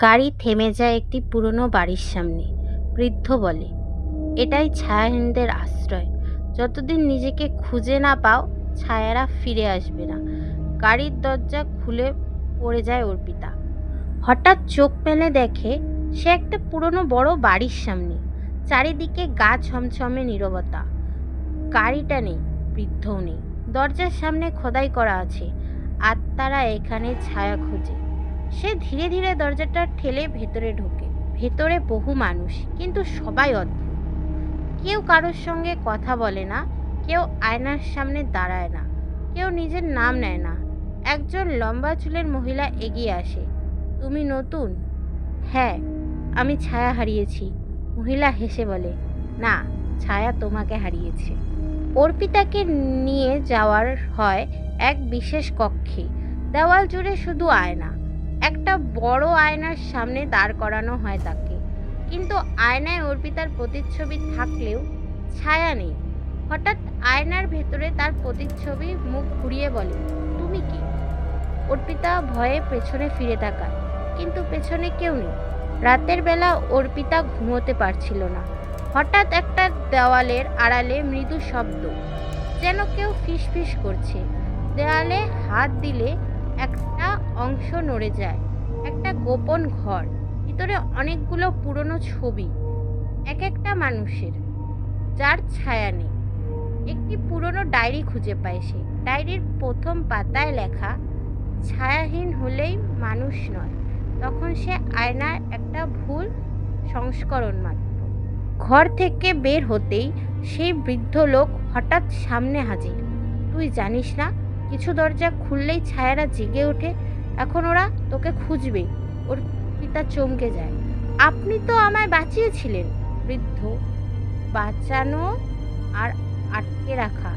গাড়ি থেমে যায় একটি পুরনো বাড়ির সামনে। বৃদ্ধ বলে, এটাই ছায়াহীনদের আশ্রয়। যতদিন নিজেকে খুঁজে না পাও, ছায়ারা ফিরে আসবে না। গাড়ির দরজা খুলে পড়ে যায় অর্পিতা। হঠাৎ চোখ মেলে দেখে সে একটা পুরনো বড় বাড়ির সামনে। চারিদিকে গা ছমছমে নীরবতা। গাড়িটা নেই, বৃদ্ধও নেই। দরজার সামনে খোদাই করা আছে, আত্মারা এখানে ছায়া খোঁজে। সে ধীরে ধীরে দরজাটা ঠেলে ভেতরে ঢোকে। ভেতরে বহু মানুষ, কিন্তু সবাই অদ্ভুত। কেউ কারোর সঙ্গে কথা বলে না, কেউ আয়নার সামনে দাঁড়ায় না, কেউ নিজের নাম নেয় না। একজন লম্বা চুলের মহিলা এগিয়ে আসে। তুমি নতুন? হ্যাঁ, আমি ছায়া হারিয়েছি। মহিলা হেসে বলে, না, ছায়া তোমাকে হারিয়েছে। অর্পিতাকে নিয়ে যাওয়ার হয় এক বিশেষ কক্ষে। দেওয়াল জুড়ে শুধু আয়না। একটা বড় আয়নার সামনে দাঁড় করানো হয় তাকে। কিন্তু আয়নায় অর্পিতার প্রতিচ্ছবি থাকলেও ছায়া নেই। হঠাৎ আয়নার ভেতরে তার প্রতিচ্ছবি মুখ ঘুরিয়ে বলে, তুমি কি? অর্পিতা ভয়ে পেছনে ফিরে তাকায়, কিন্তু পেছনে কেউ নেই। রাতের বেলা অর্পিতা ঘুমোতে পারছিল না। হঠাৎ একটা দেওয়ালের আড়ালে মৃদু শব্দ, যেন কেউ ফিসফিস করছে। দেওয়ালে হাত দিলে একটা অংশ নড়ে যায়। একটা গোপন ঘর, ভিতরে অনেকগুলো পুরনো ছবি, এক একটা মানুষের, যার ছায়া নেই। একটি পুরনো ডায়েরি খুঁজে পায় সে। ডায়েরির প্রথম পাতায় লেখা, ছায়াহীন হলেই মানুষ নয়, তখন সে আয়নার একটা ভুল সংস্করণ মাত্র। ঘর থেকে বের হতেই সেই বৃদ্ধ লোক হঠাৎ সামনে হাজির। তুই জানিস না, কিছু দরজা খুললেই ছায়ারা জেগে ওঠে। এখন ওরা তোকে খুঁজবে। ওর পিতা চমকে যায়। আপনি তো আমায় বাঁচিয়েছিলেন। বৃদ্ধ, বাঁচানো আর আটকে রাখা